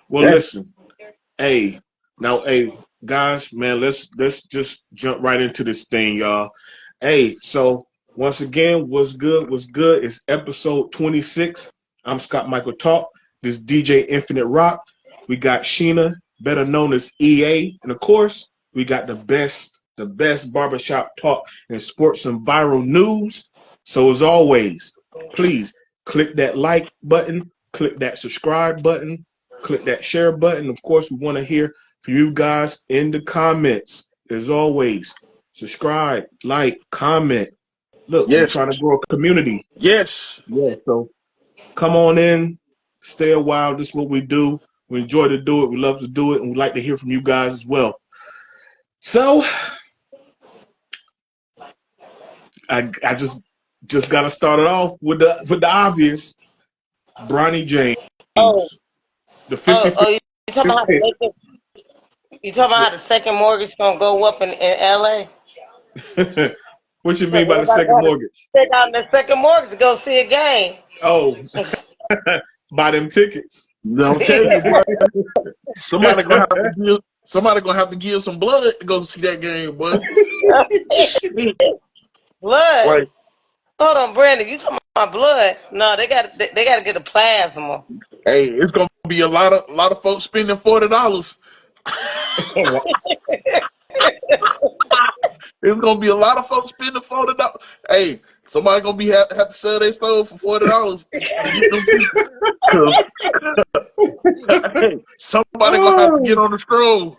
Well, listen. Hey, now, hey, guys, man, let's just jump right into this thing, y'all. Hey, so once again, what's good? What's good? It's episode 26. I'm Scott Michael Talk. This DJ Infinite Rock. We got Sheana, better known as EA, and of course, we got the best barbershop talk and sports and viral news. So as always, please click that like button, click that subscribe button, click that share button. Of course, we want to hear from you guys in the comments. As always, subscribe, like, comment. Look, we're Yes. trying to grow a community. Yes. Yeah, so come on in, stay a while. This is what we do. We enjoy to do it. We love to do it, and we'd like to hear from you guys as well. So I just got to start it off with the obvious. Bronny Oh, James, the oh, 55th oh! You talking about how the pick. second? You talking about how the second mortgage gonna go up in L.A. What you Because mean by the everybody second gonna have to mortgage? take out their second mortgage to go see a game. Oh, buy them tickets. Don't tell you, boy. Somebody gonna have to give some blood to go see that game, boy. Shit. Blood. Like, Hold on, Brandon. You talking about blood? No, they got to get a plasma. hey, it's gonna be a lot of folks spending $40. It's gonna be a lot of folks spending $40. Hey, somebody gonna have to sell their soul for $40 to get them tickets. Cause hey, somebody gonna have to get Oh, on the stroll.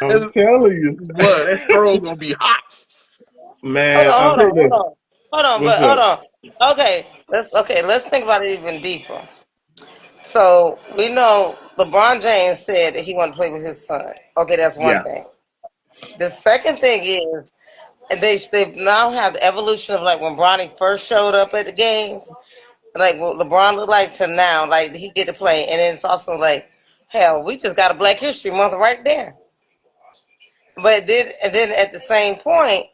I'm telling you, Boy, that stroll gonna be hot. Hold man. on, I'll hold say on, hold this. on, hold on, What's but hold up? on. Let's think about it even deeper. So we know LeBron James said that he wanted to play with his son. Okay, that's one Yeah. thing. The second thing is and they now have the evolution of like when Bronny first showed up at the games, like what LeBron looked like to now, like he get to play, and then it's also like, hell, we just got a Black History Month right there. But then at the same point,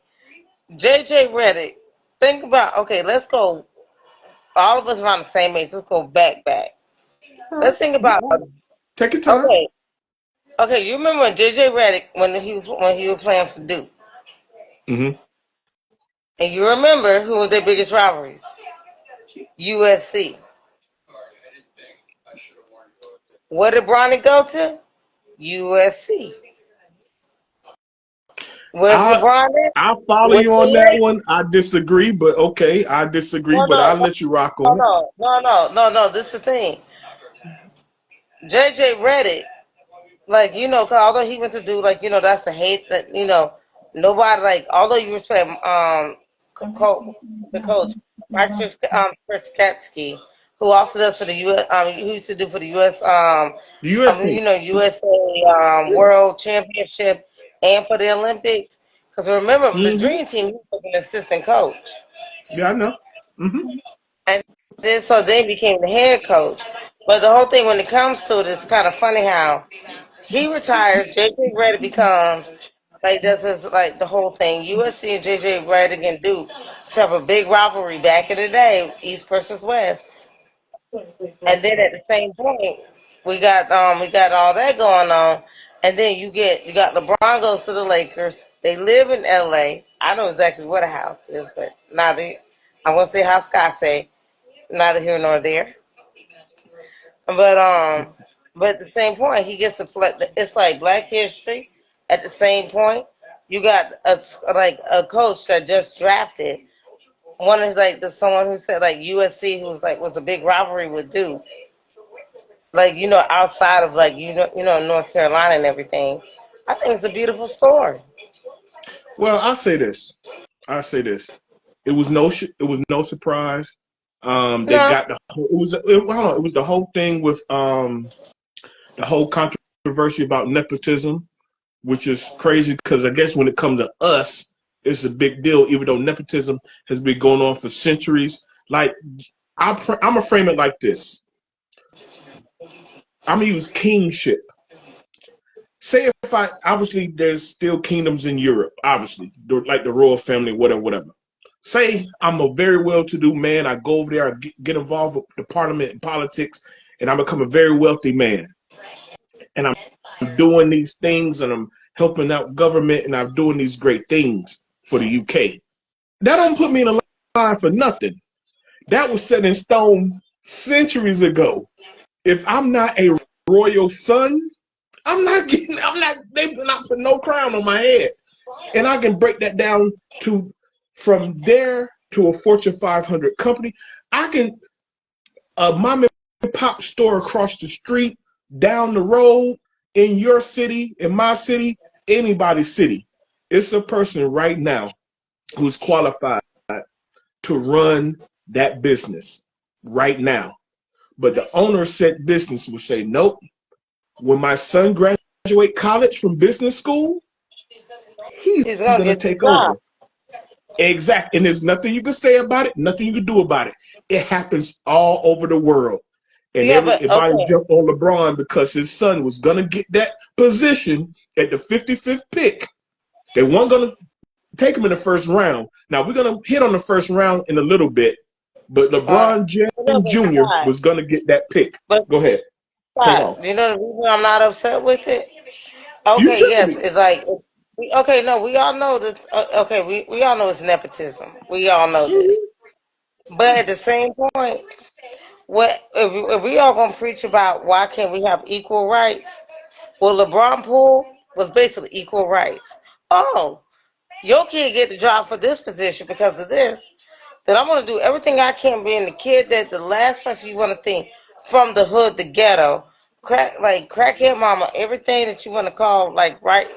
JJ Redick, think about okay, let's go. All of us around the same age. Let's go back. All Let's right. think about Take your time. okay, okay. You remember when JJ Redick when he was playing for Duke, Hmm. and you remember who was their biggest rivalries? USC. Where did Bronny go to? USC. Where's I LeBron at? I follow Where you on they that at? one. I disagree, but okay, I disagree, No, but I'll no, let you rock no, on it. no, no, no. This is the thing. JJ Redick, like cause although he went to do that's a hate that nobody like although you respect the coach Mike Krzyzewski, who also does for the U.S. Who used to do for the U.S. The USA. USA World Championship and for the Olympics. Because remember, the Hmm. Dream Team, he was an assistant coach, Yeah, I know. Hmm. and then became the head coach. But the whole thing, when it comes to it, it's kind of funny how he retires. JJ Redick becomes like this is like the whole thing. USC and JJ Redick and Duke to have a big rivalry back in the day, East versus West. And then at the same point, we got all that going on, and then you got LeBron goes to the Lakers. They live in L.A. I know exactly what a house is, but neither I won't say how Scott say neither here nor there. But but at the same point, he gets to play. It's like Black History. At the same point, you got a coach that just drafted. One is like the someone who said like USC, who was a big rivalry with Duke, like outside of like North Carolina and everything. I think it's a beautiful story. Well, I'll say this. I'll say this. It was no surprise. They No, got hold on, it was the whole thing with the whole controversy about nepotism, which is crazy because I guess when it comes to us, it's a big deal, even though nepotism has been going on for centuries. Like, I'm going to frame it like this. I'm going to use kingship. Say if obviously, there's still kingdoms in Europe, obviously, like the royal family, whatever, whatever. Say I'm a very well-to-do man. I go over there, I get involved with the parliament and politics, and I become a very wealthy man. and I'm doing these things and I'm helping out government and I'm doing these great things for the UK. That don't put me in a line for nothing. That was set in stone centuries ago. If I'm not a royal son, they're not putting no crown on my head. And I can break that down to from there to a Fortune 500 company. I can, a mom and pop store across the street, down the road, in your city, in my city, anybody's city. It's a person right now who's qualified to run that business right now. But the owner said business will say, nope. When my son graduate college from business school, he's He's gonna gonna get the take job. over. Exact. And there's nothing you can say about it, nothing you can do about it. It happens all over the world. And Yeah, but everybody okay. jumped on LeBron because his son was gonna get that position at the 55th pick. They weren't gonna take him in the first round. Now we're gonna hit on the first round in a little bit, but LeBron James Jr. was gonna get that pick. But Go ahead, take off. you know the reason I'm not upset with it? You Okay, tell yes, me. it's like okay, no, we all know this. Okay, we all know it's nepotism. We all know this. Mhm. But at the same point, what if we all gonna preach about why can't we have equal rights? Well, LeBron pool was basically equal rights. Oh, your kid get the job for this position because of this. Then I'm gonna do everything I can being the kid that the last person you want to think from the hood, the ghetto, crackhead mama, everything that you want to call like right,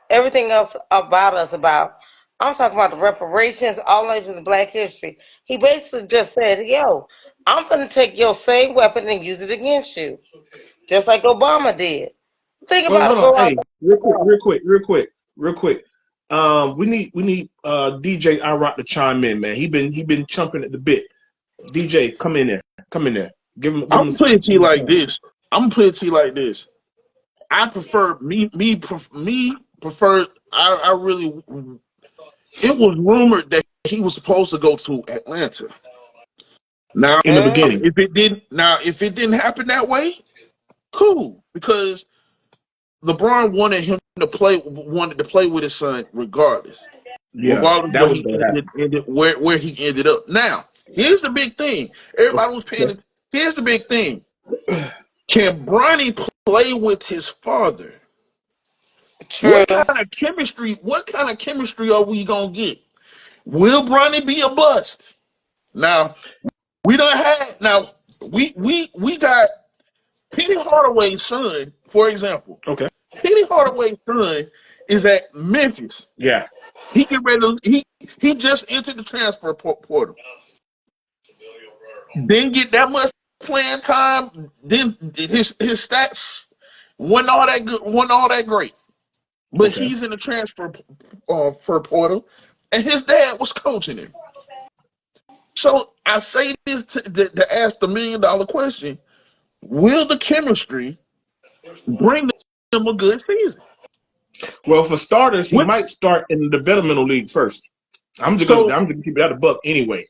everything else about us about. I'm talking about the reparations, all the way from the Black History. He basically just said, "Yo, I'm gonna take your same weapon and use it against you, just like Obama did." Think Well, about hold it. on. Go out Hey, real quick. We need DJ I Rock to chime in, man. He been chumping at the bit. DJ, come in there. Come in there. I'm Give him gonna put it to give you him like time. this. I'm gonna put it to you like this. I prefer me prefer. I really. It was rumored that he was supposed to go to Atlanta. Now, In the there. beginning. if it didn't happen that way, cool. Because LeBron wanted to play with his son regardless, Yeah, regardless that where was he gonna happen. where he ended up. Now, here's the big thing. Everybody was paying. Okay. Here's the big thing. Can Bronny play with his father? True. What kind of chemistry? What kind of chemistry are we gonna get? Will Bronny be a bust? Now we don't have. Now we got Penny Hardaway's son, for example. Okay. Penny Hardaway's son is at Memphis. Yeah. He get ready. He just entered the transfer portal. Didn't get that much playing time. Then his stats wasn't all that good. Wasn't all that great. But Okay. he's in the transfer for portal, and his dad was coaching him. So I say this to ask the $1 million question: will the chemistry bring them a good season? Well, for starters, he With might start in the developmental league first. so I'm just gonna keep that a buck anyway.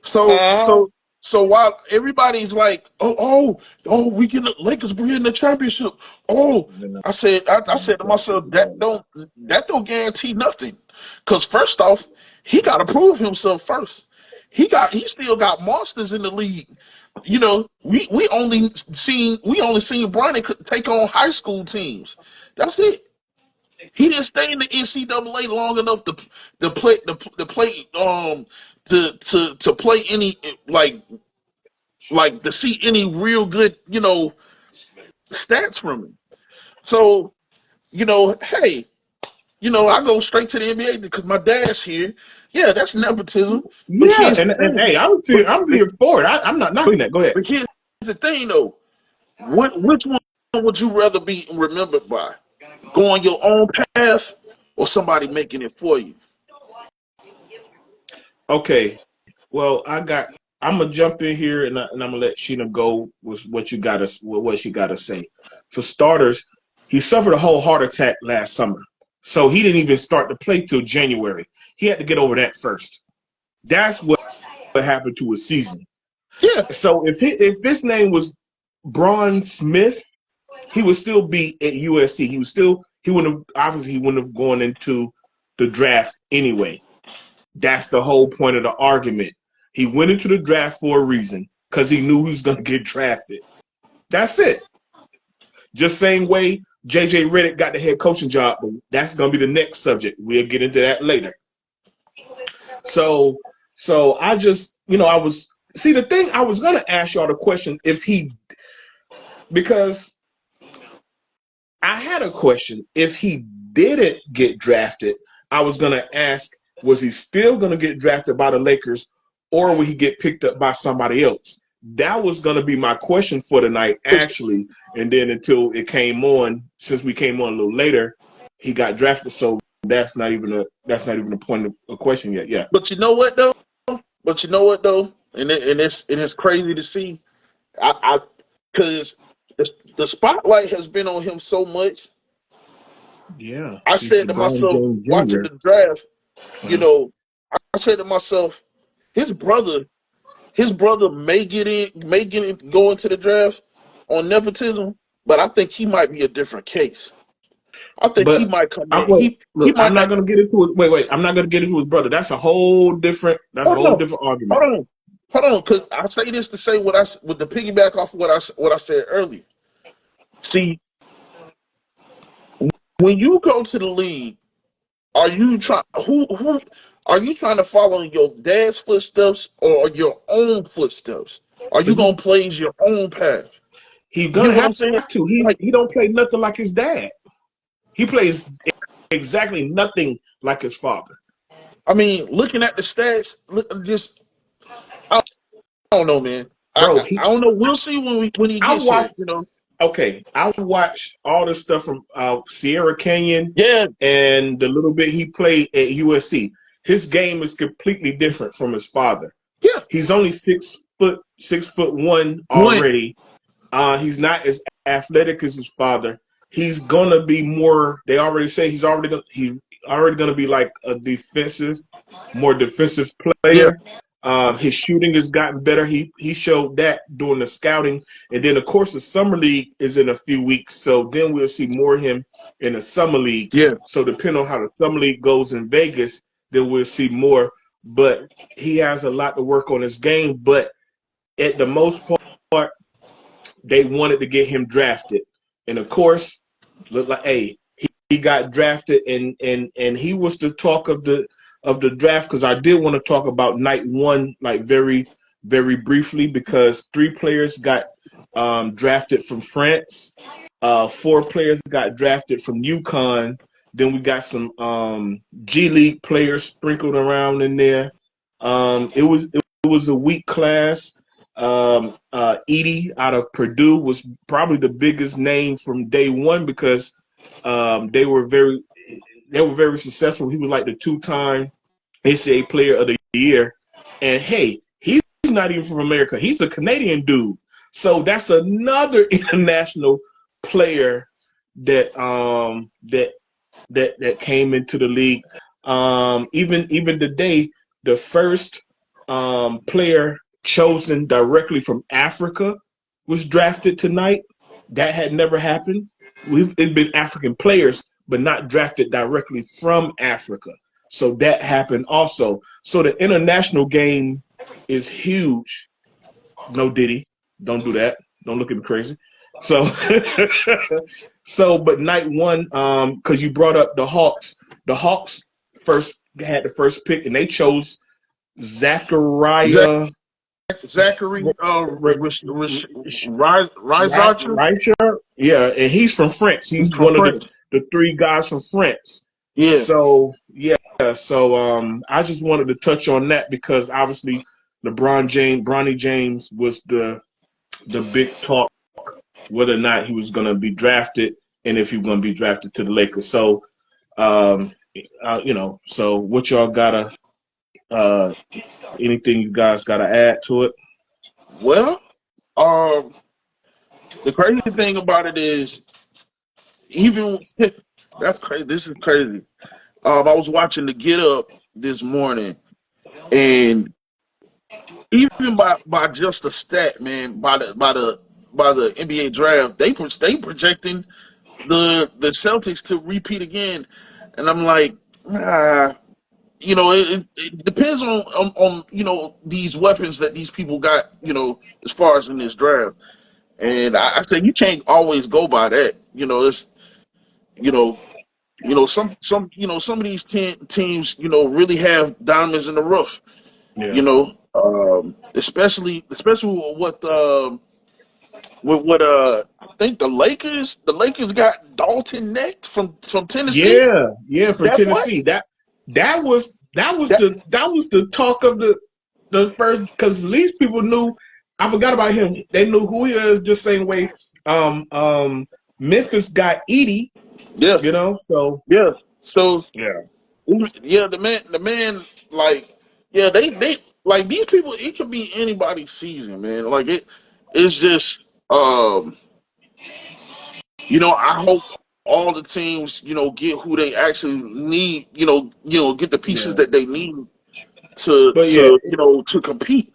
so Uh, so so while everybody's like, we get the Lakers, we're in the championship. Oh, I said to myself that don't guarantee nothing. Because first off, he got to prove himself first. He still got monsters in the league. You know, we only seen Bronny take on high school teams. That's it. He didn't stay in the NCAA long enough to play any like to see any real good stats from him. So hey, I go straight to the NBA because my dad's here. Yeah, that's nepotism. But Yeah, here's the and thing. hey, But I'm but here for it. I'm not but, knocking that. Go ahead. but here's the thing though. Which one would you rather be remembered by? Going your own path or somebody making it for you? Okay. Well, I'm gonna jump in here and I'm gonna let Sheena go with what she gotta say. For starters, he suffered a whole heart attack last summer, so he didn't even start to play till January. He had to get over that first. That's what happened to his season. Yeah. So if his name was Braun Smith, he would still be at USC. He wouldn't have gone into the draft anyway. That's the whole point of the argument. He went into the draft for a reason because he knew he was going to get drafted. That's it. Just same way JJ Redick got the head coaching job, but that's going to be the next subject. We'll get into that later. So I just, I was the thing. I was going to ask y'all the question because I had a question. If he didn't get drafted, I was going to ask, was he still going to get drafted by the Lakers, or will he get picked up by somebody else? That was going to be my question for tonight, actually. And then until it came on, since we came on a little later, he got drafted. So that's not even a point of a question yet. Yeah. But you know what though? And it's crazy to see. Because the spotlight has been on him so much. Yeah. I He's said to LeBron myself, James watching Jr. the draft, I said to myself, his brother may go into the draft on nepotism, but I think he might be a different case. I think he But might come in. wait, He look, I'm might not not. gonna get into it. Wait, I'm not gonna get into his brother. That's a whole different. That's a Hold whole on, different argument. hold on, because I say this to say with the piggyback off of what I said earlier. See, when you go to the league, are you trying who are you trying to follow your dad's footsteps or your own footsteps? Are you He gonna blaze your own path? he's You gonna get what have I'm saying? to. Like, He don't play nothing like his dad. He plays exactly nothing like his father, I mean, looking at the stats, just I don't know, man. bro. I don't know. We'll see when he I gets here. watched. Okay, I watched all the stuff from Sierra Canyon Yeah, and the little bit he played at USC. His game is completely different from his father. yeah. He's only 6'1" One, already. He's not as athletic as his father. He's gonna be more. They already say he's already gonna be like a more defensive yeah, player. His shooting has gotten better. He showed that during the scouting, and then of course the summer league is in a few weeks. So then we'll see more of him in the summer league. yeah. So depending on how the summer league goes in Vegas, then we'll see more. But he has a lot to work on his game. But at the most part, they wanted to get him drafted, and of course, look like he got drafted, and he was the talk of the draft because I did want to talk about night one like very briefly because 3 players got drafted from France, 4 players got drafted from UConn. Then we got some G League players sprinkled around in there. It was a weak class. Edie out of Purdue was probably the biggest name from day one because they were very successful. He was like the 2-time NCAA Player of the Year, and hey, he's not even from America. He's a Canadian dude, so that's another international player that came into the league. Even today, the first player chosen directly from Africa was drafted tonight. That had never happened. It's been African players, but not drafted directly from Africa. So that happened also. So the international game is huge. No Diddy, don't do that. Don't look at me crazy. So, but night one, because you brought up the Hawks. The Hawks first had the first pick, and they chose Zachariah Zachary Rise Archer. Reicher. Yeah, and he's from France. He's He's from one of France. the 3 guys from France. Yeah, So yeah, so I just wanted to touch on that because obviously Bronny James was the big talk whether or not he was going to be drafted and if he was going to be drafted to the Lakers. So, so what y'all gotta, anything you guys gotta add to it? well, the crazy thing about it is, even that's crazy. This is crazy. I was watching the Get Up this morning, and even by just a stat, man, by the by the NBA draft, they projecting the Celtics to repeat again, and I'm like, nah. It depends on these weapons that these people got. As far as in this draft, and I say you can't always go by that. It's you know some of these teams really have diamonds in the rough. Yeah. Especially with I think the Lakers got Dalton Necht from Tennessee. Yeah, for That boy, Tennessee. That was that the talk of the first, because at least people knew. I forgot about him. They knew who he is, just same way. Um, um, Memphis got Edie. yeah, So yeah. So yeah, yeah, the man, like, yeah, they like these people. It could be anybody's season, man. Like it's just I hope all the teams get who they actually need. Get the pieces yeah. that they need to But yeah, to to compete.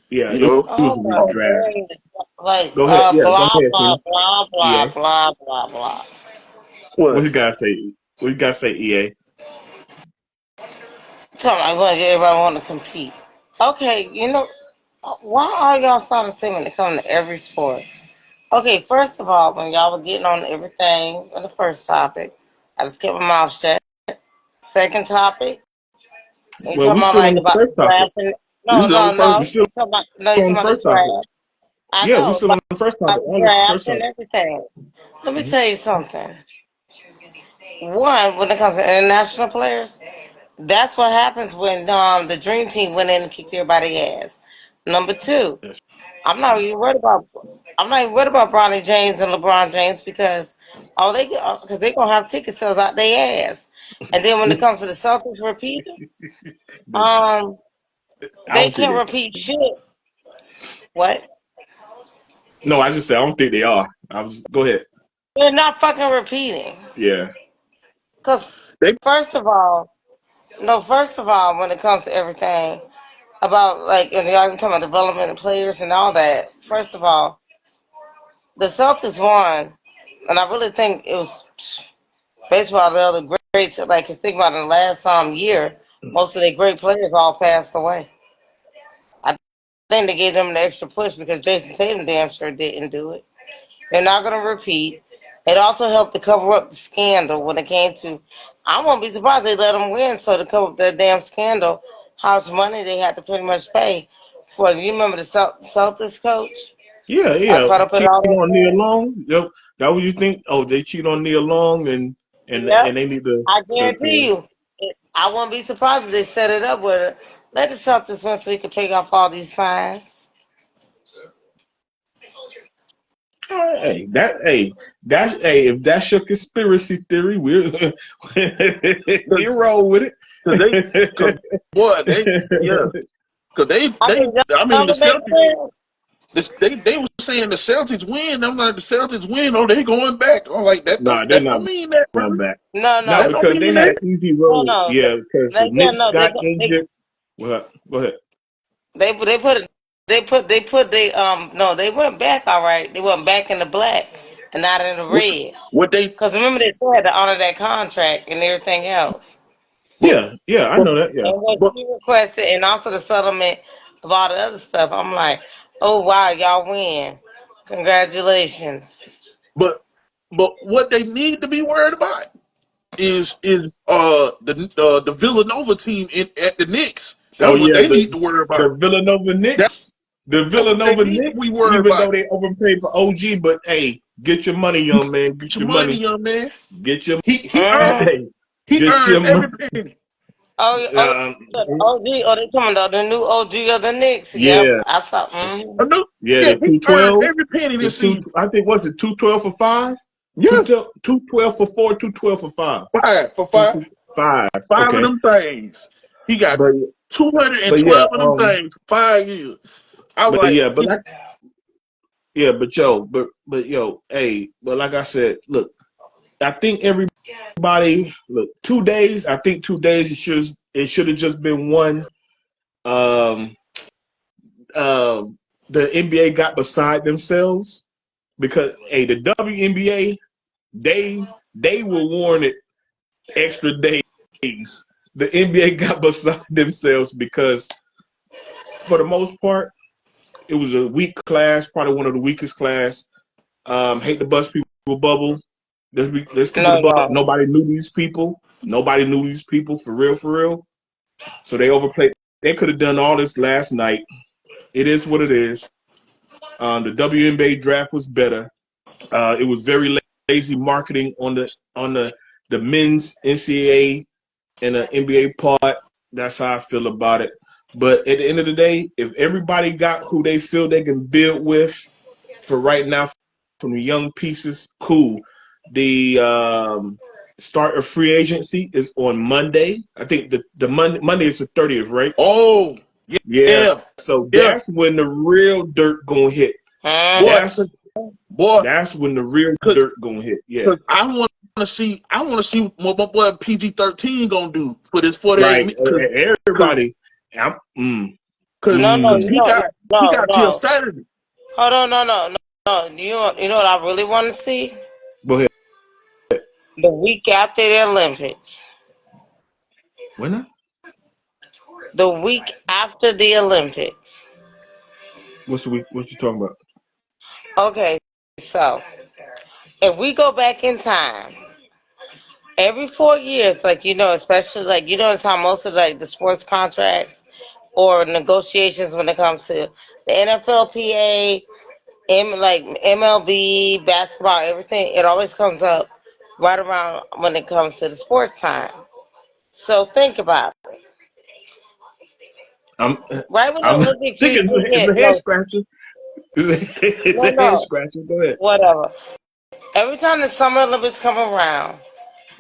yeah, You it know, was Oh a my weak draft. goodness. Like Go ahead. Yeah, go blah ahead, blah Sheena. blah blah EA. blah blah blah. What what? you gotta say? What you gotta say, EA? Tell me, I'm gonna get everybody want to compete. Okay, why are y'all starting to say when it comes to every sport? Okay, first of all, when y'all were getting on everything on the first topic, I just kept my mouth shut. Second topic, you Well, talking we about still on like the about the first topic. draft and We no, still on the no, first. We no. still You on talking the about the first topic. draft. I Yeah, we know still on the first about topic. the On the draft first and topic. everything. Let me Hmm. tell you something. One, when it comes to international players, that's what happens when the dream team went in and kicked everybody's ass. Number two, Yes. I'm not even worried about I'm not even worried about Bronny James and LeBron James because because they gonna have ticket sales out their ass. And then when it comes to the Celtics repeating, But um, I they don't think can't they. repeat shit. What? No, I just said I don't think they are. I was. Go ahead. They're not fucking repeating. Yeah. Because They first of all, no, first of all, when it comes to everything about like, and y'all can talk about development of players and all that. First of all, the Celtics won, and I really think it was baseball. The other greats, like, 'cause think about it, in the last year, most of their great players all passed away. I think they gave them an extra push because Jason Tatum damn sure didn't do it. They're not going to repeat. It also helped to cover up the scandal when it came to. I won't be surprised they let them win, so to cover up that damn scandal, how much money they had to pretty much pay for. You remember the Celtics coach? Yeah, I yeah. caught up in Cheat all on Neil that. Long. Yep. That what you think? Oh, they cheat on Neil Long, Yep, and they need to I to guarantee you. I wouldn't be surprised if they set it up with her. Let the Celtics win so we can pay off all these fines. Hey, if that's your conspiracy theory, we because roll with they because it. boy they yeah because I mean, y'all I mean know the what they Celtics. said? They were saying the Celtics win. I'm like the Celtics win. Oh, they going back. I'm like Nah, they're that not don't mean that, going really. back. No, No, no, That don't because they mean had an that. easy no, road. no. Yeah, because the They yeah, Knicks no. got injured. Well, go ahead. They put it. They no. They went back all right. They went back in the black and not in the What red. what they Because remember they still had to honor that contract and everything else. but Yeah, yeah, I but know that. Yeah. And what but she requested, and also the settlement of all the other stuff. I'm like, oh wow, y'all win. Congratulations. but what they need to be worried about is the Villanova team at the Knicks. Oh That's what yeah, they need to worry about. the Villanova That's Knicks. The what they Villanova need to be Knicks, worried even about. though they overpaid for OG, but hey, get your money, young man. Get Get your your money, money. young man. Get your He earned Mm-hmm. hey, he get your earned money. every penny. Oh, Um, the OG. Oh, they talking about the new OG of the Knicks. Yep, yeah, I saw. Mm-hmm. I know. yeah, Yeah, the he two earned twelve, every penny the this two. season. I think was it 212 for five, Yeah, 212 for four, 212 for five, five for two five. five. Five of Okay, them things. He got but 212 yeah, of them things for 5 years. I was but like, yeah, yeah, but yo, hey, but like I said, look, I think everybody look 2 days. I think 2 days it should have just been one. Um, the NBA got beside themselves. because hey, the WNBA they were warned extra days. The NBA got beside themselves because for the most part it was a weak class, probably one of the weakest class. Hate to bust people bubble. Let's keep it a No, buck. no. Nobody knew these people. Nobody knew these people for real, for real. So they overplayed. They could have done all this last night. It is what it is. The WNBA draft was better. It was very lazy marketing on the men's NCAA and the NBA part. That's how I feel about it. But at the end of the day, if everybody got who they feel they can build with for right now, from the young pieces, cool. The start of free agency is on Monday. I think the Monday is the 30th, right? Oh, Yes. yeah, So yeah. that's when the real dirt gonna hit. Boy, Mm-hmm. boy, That's when the real because dirt gonna hit. Yeah. I want to see what my boy PG-13 gonna do for this 48 Like because everybody. I'm, No, no, mm. he no, got till no. Saturday. Hold on, no, no, no, no. You know what I really want to see? Go ahead. The week after the Olympics. When now? The week after the Olympics. What's the week? What you talking about? Okay, so if we go back in time, every 4 years, like especially like it's how most of like the sports contracts or negotiations when it comes to the NFLPA, like MLB, basketball, everything, it always comes up right around when it comes to the sports time. So think about it. I'm Right when the I'm Olympics think usually it's hit, a head no, scratcher. It's no, a head no, scratcher. Go ahead. whatever. Every time the Summer Olympics come around,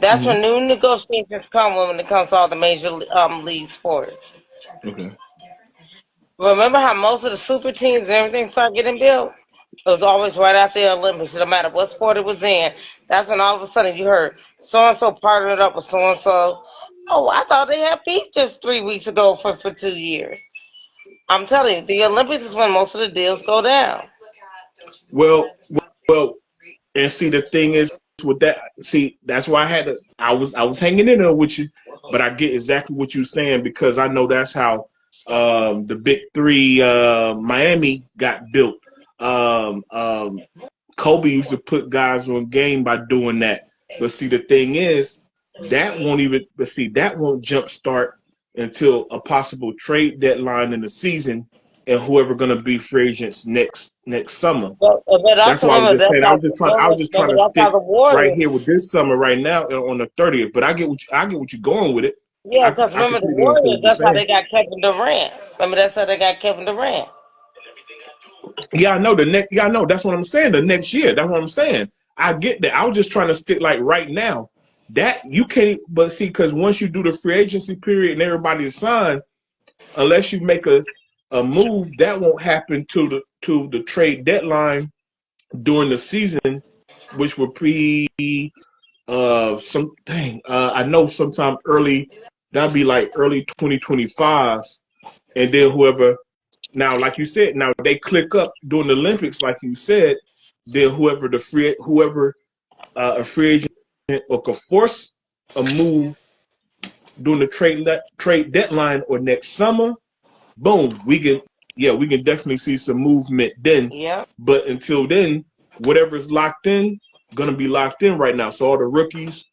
that's Hmm. when new negotiations come when it comes to all the major league sports. Okay. Remember how most of the super teams and everything started getting built? It was always right after the Olympics. No matter what sport it was in, that's when all of a sudden you heard so and so partnered up with so and so. Oh, I thought they had beef just 3 weeks ago for 2 years. I'm telling you, the Olympics is when most of the deals go down. Well, well, and see the thing is with that. See, that's why I was hanging in there with you, but I get exactly what you're saying because I know that's how the big three Miami got built. Um, um, Kobe used to put guys on game by doing that. But see, the thing is, that won't jumpstart until a possible trade deadline in the season and whoever going to be free agents next summer. But That's also why I was remember just that's saying I how was just trying I was just trying to that's how stick the right Warriors. here with this summer right now on the 30th. But I get what you're going with it. Yeah, I because I remember the completely understand Warriors. what you're That's how they saying. got Kevin Durant. Remember that's how they got Kevin Durant. Yeah, I know the next. Yeah, I know. That's what I'm saying. The next year. That's what I'm saying. I get that. I was just trying to stick like right now. That you can't. But see, because once you do the free agency period and everybody is signed, unless you make a move, that won't happen to the trade deadline during the season, which would be I know sometime early. That'd be like early 2025, and then whoever now, like you said, now they click up during the Olympics, like you said. Then whoever a free agent or could force a move during the trade deadline or next summer, boom, we can definitely see some movement then. Yeah. But until then, whatever's locked in, gonna be locked in right now. So all the rookies,